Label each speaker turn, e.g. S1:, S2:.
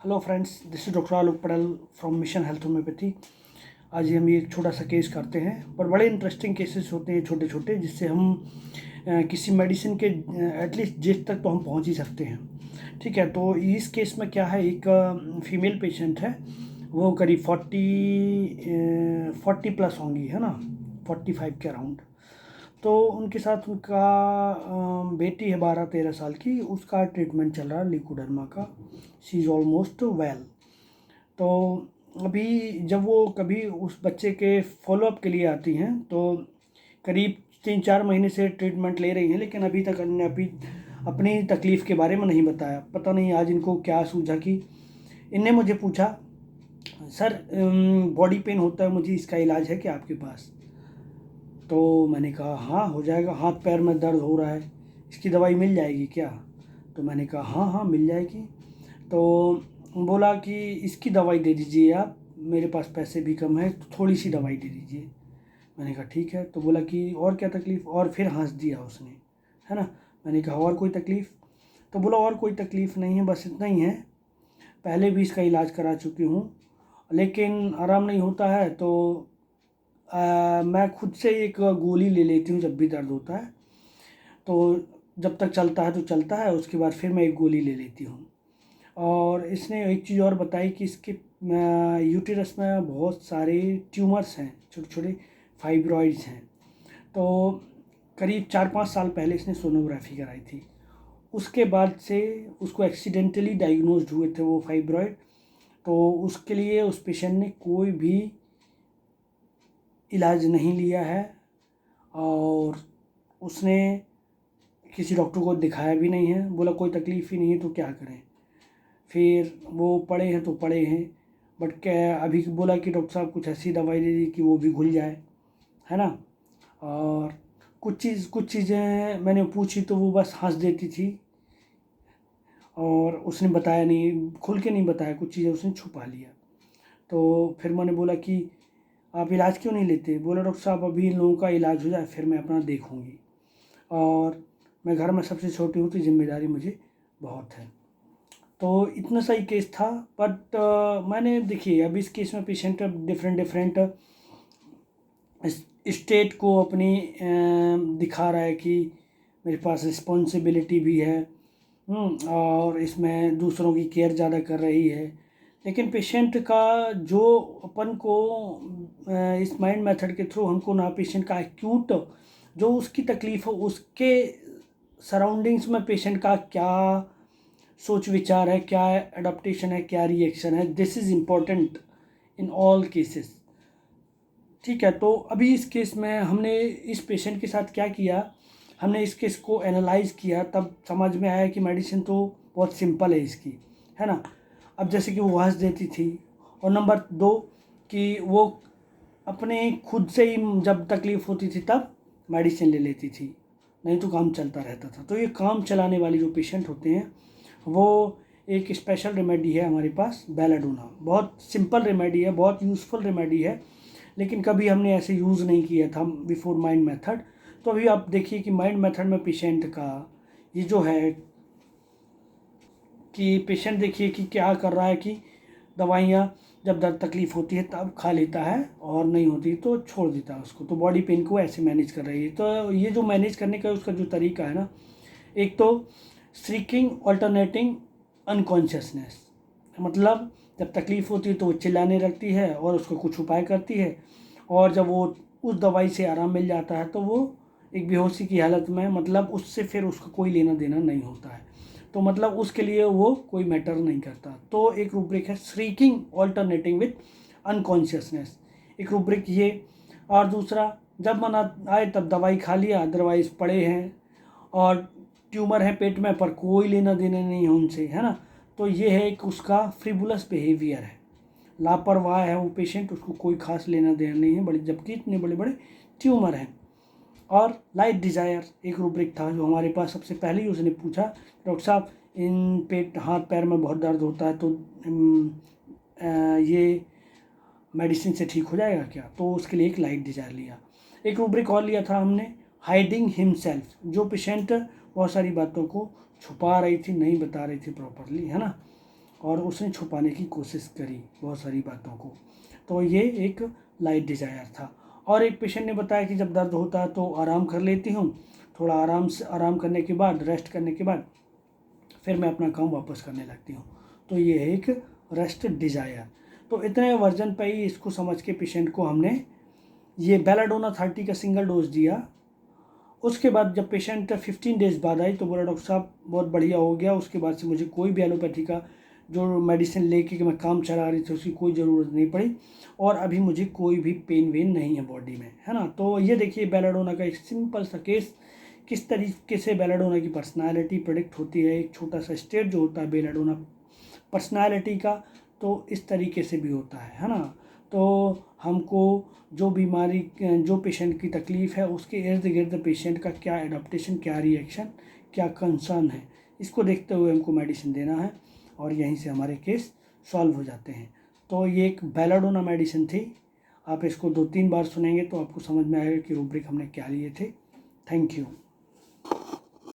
S1: Hello friends, this is doctor Alok Patel from mission health homeopathy. आज हम ये एक छोटा सा केस करते हैं, पर बड़े इंटरेस्टिंग केसेस होते हैं छोटे छोटे, जिससे हम किसी मेडिसिन के एटलीस्ट जिस तक तो हम पहुंच ही सकते हैं। ठीक है, तो इस केस में क्या है, एक फीमेल पेशेंट है। वो करीब 40 प्लस होंगी, है ना, 45 के अराउंड। तो उनके साथ उनका बेटी है 12-13 साल की, उसका ट्रीटमेंट चल रहा है लिकोडर्मा का। She is almost well. तो अभी जब वो कभी उस बच्चे के फॉलोअप के लिए आती हैं तो करीब 3-4 महीने से ट्रीटमेंट ले रही हैं, लेकिन अभी तक इन्होंने अपनी तकलीफ़ के बारे में नहीं बताया। पता नहीं आज इनको क्या सूझा कि इनने मुझे पूछा, सर बॉडी पेन होता है मुझे, इसका इलाज है क्या आपके पास? तो मैंने कहा हाँ हो जाएगा, हाथ पैर में दर्द हो रहा है, इसकी दवाई मिल जाएगी क्या? तो मैंने कहा हाँ हाँ मिल जाएगी। तो बोला कि इसकी दवाई दे दीजिए आप, मेरे पास पैसे भी कम है, तो थोड़ी सी दवाई दे दीजिए। मैंने कहा ठीक है। तो बोला कि और क्या तकलीफ़, और फिर हंस दिया उसने, है ना। मैंने कहा और कोई तकलीफ़? तो बोला और कोई तकलीफ़ नहीं है, बस इतना ही है, पहले भी इसका इलाज करा चुकी हूँ लेकिन आराम नहीं होता है, तो मैं खुद से एक गोली ले लेती हूँ जब भी दर्द होता है। तो जब तक चलता है तो चलता है, उसके बाद फिर मैं एक गोली ले लेती हूँ। और इसने एक चीज़ और बताई कि इसके यूटेरस में बहुत सारे ट्यूमर्स हैं, छोटे छोटे फाइब्रॉइड्स हैं। तो करीब 4-5 साल पहले इसने सोनोग्राफी कराई थी। उसके बाद से उसको एक्सीडेंटली डायग्नोज्ड हुए थे वो फाइब्रॉइड। तो उसके लिए उस पेशेंट ने कोई भी इलाज नहीं लिया है, और उसने किसी डॉक्टर को दिखाया भी नहीं है। बोला कोई तकलीफ़ ही नहीं है तो क्या करें। फिर वो पड़े हैं तो पड़े हैं, बट क्या अभी बोला कि डॉक्टर साहब कुछ ऐसी दवाई दे दी कि वो भी घुल जाए, है ना। और कुछ चीज़ें मैंने पूछी तो वो बस हंस देती थी, और उसने बताया नहीं, खुल के नहीं बताया, कुछ चीज़ें उसने छुपा लिया। तो फिर मैंने बोला कि आप इलाज क्यों नहीं लेते? बोला डॉक्टर साहब अभी इन लोगों का इलाज हो जाए फिर मैं अपना देखूँगी, और मैं घर में सबसे छोटी हूँ तो जिम्मेदारी मुझे बहुत है। तो इतना सा ही केस था। बट मैंने देखिए अब इस केस में पेशेंट डिफरेंट डिफरेंट स्टेट को अपनी दिखा रहा है कि मेरे पास रिस्पॉन्सिबिलिटी भी है, और इसमें दूसरों की केयर ज़्यादा कर रही है। लेकिन पेशेंट का जो अपन को इस माइंड मेथड के थ्रू हमको ना पेशेंट का एक्यूट जो उसकी तकलीफ़ हो उसके सराउंडिंग्स में पेशेंट का क्या सोच विचार है, क्या एडाप्टेशन है, क्या रिएक्शन है, this is important in all cases. ठीक है, तो अभी इस केस में हमने इस पेशेंट के साथ क्या किया, हमने इस केस को एनालाइज किया, तब समझ में आया कि मेडिसिन तो बहुत सिंपल है इसकी, है ना। अब जैसे कि वो हंस देती थी, और नंबर 2 कि वो अपने खुद से ही जब तकलीफ़ होती थी तब मेडिसिन ले लेती थी, नहीं तो काम चलता रहता था। तो ये काम चलाने वाले जो पेशेंट होते हैं वो एक स्पेशल रेमेडी है हमारे पास, बेलाडोना। बहुत सिंपल रेमेडी है, बहुत यूज़फुल रेमेडी है, लेकिन कभी हमने ऐसे यूज़ नहीं किया था बिफोर माइंड मेथड। तो अभी आप देखिए कि माइंड मेथड में पेशेंट का ये जो है कि पेशेंट देखिए कि क्या कर रहा है कि दवाइयाँ जब दर्द तकलीफ़ होती है तब खा लेता है, और नहीं होती तो छोड़ देता है उसको। तो बॉडी पेन को ऐसे मैनेज कर रही है। तो ये जो मैनेज करने का उसका जो तरीका है ना, एक तो श्रीकिंग ऑल्टरनेटिंग अनकॉन्शियसनेस, मतलब जब तकलीफ़ होती है तो वो चिल्लाने लगती है और उसको कुछ उपाय करती है, और जब वो उस दवाई से आराम मिल जाता है तो वो एक बेहोशी की हालत में, मतलब उससे फिर उसका कोई लेना देना नहीं होता है, तो मतलब उसके लिए वो कोई मैटर नहीं करता। तो एक रूब्रिक है श्रीकिंग ऑल्टरनेटिंग विथ अनकॉन्शियसनेस, एक रूब्रिक ये। और दूसरा, जब मन आए तब दवाई खा लिया, अदरवाइज पड़े हैं, और ट्यूमर है पेट में पर कोई लेना देना नहीं है उनसे, है ना। तो ये है एक उसका फ्रिवुलस बिहेवियर है, लापरवाह है वो पेशेंट, उसको कोई खास लेना देना नहीं है, बड़े जबकि इतने बड़े बड़े ट्यूमर हैं। और लाइट डिज़ायर एक रूब्रिक था जो हमारे पास सबसे पहले ही उसने पूछा, डॉक्टर साहब इन पेट हाथ पैर में बहुत दर्द होता है तो ये मेडिसिन से ठीक हो जाएगा क्या? तो उसके लिए एक लाइट डिज़ायर लिया। एक रूब्रिक और लिया था हमने, हाइडिंग हिमसेल्फ, जो पेशेंट बहुत सारी बातों को छुपा रही थी, नहीं बता रही थी प्रॉपरली, है ना। और उसने छुपाने की कोशिश करी बहुत सारी बातों को। तो ये एक लाइट डिजायर था। और एक पेशेंट ने बताया कि जब दर्द होता है तो आराम कर लेती हूँ, थोड़ा आराम करने के बाद, रेस्ट करने के बाद फिर मैं अपना काम वापस करने लगती हूँ। तो ये है एक रेस्ट डिजायर। तो इतने वर्जन पे ही इसको समझ के पेशेंट को हमने ये बेलाडोना 30 का सिंगल डोज दिया। उसके बाद जब पेशेंट 15 डेज़ बाद आई तो बोला डॉक्टर साहब बहुत बढ़िया हो गया, उसके बाद से मुझे कोई भी एलोपैथी का जो मेडिसिन लेके कि मैं काम चला रही थी उसकी कोई ज़रूरत नहीं पड़ी, और अभी मुझे कोई भी पेन वेन नहीं है बॉडी में, है ना। तो ये देखिए बेलाडोना का एक सिंपल सा केस, किस तरीके से बेलाडोना की पर्सनालिटी प्रेडिक्ट होती है। एक छोटा सा स्टेट जो होता है बेलाडोना पर्सनालिटी का, तो इस तरीके से भी होता है ना। तो हमको जो बीमारी, जो पेशेंट की तकलीफ़ है उसके इर्द गिर्द पेशेंट का क्या एडाप्टेशन, क्या रिएक्शन, क्या कंसर्न है, इसको देखते हुए हमको मेडिसिन देना है, और यहीं से हमारे केस सॉल्व हो जाते हैं। तो ये एक बेलाडोना मेडिसिन थी। आप इसको 2-3 बार सुनेंगे तो आपको समझ में आएगा कि रूब्रिक हमने क्या लिए थे। Thank you.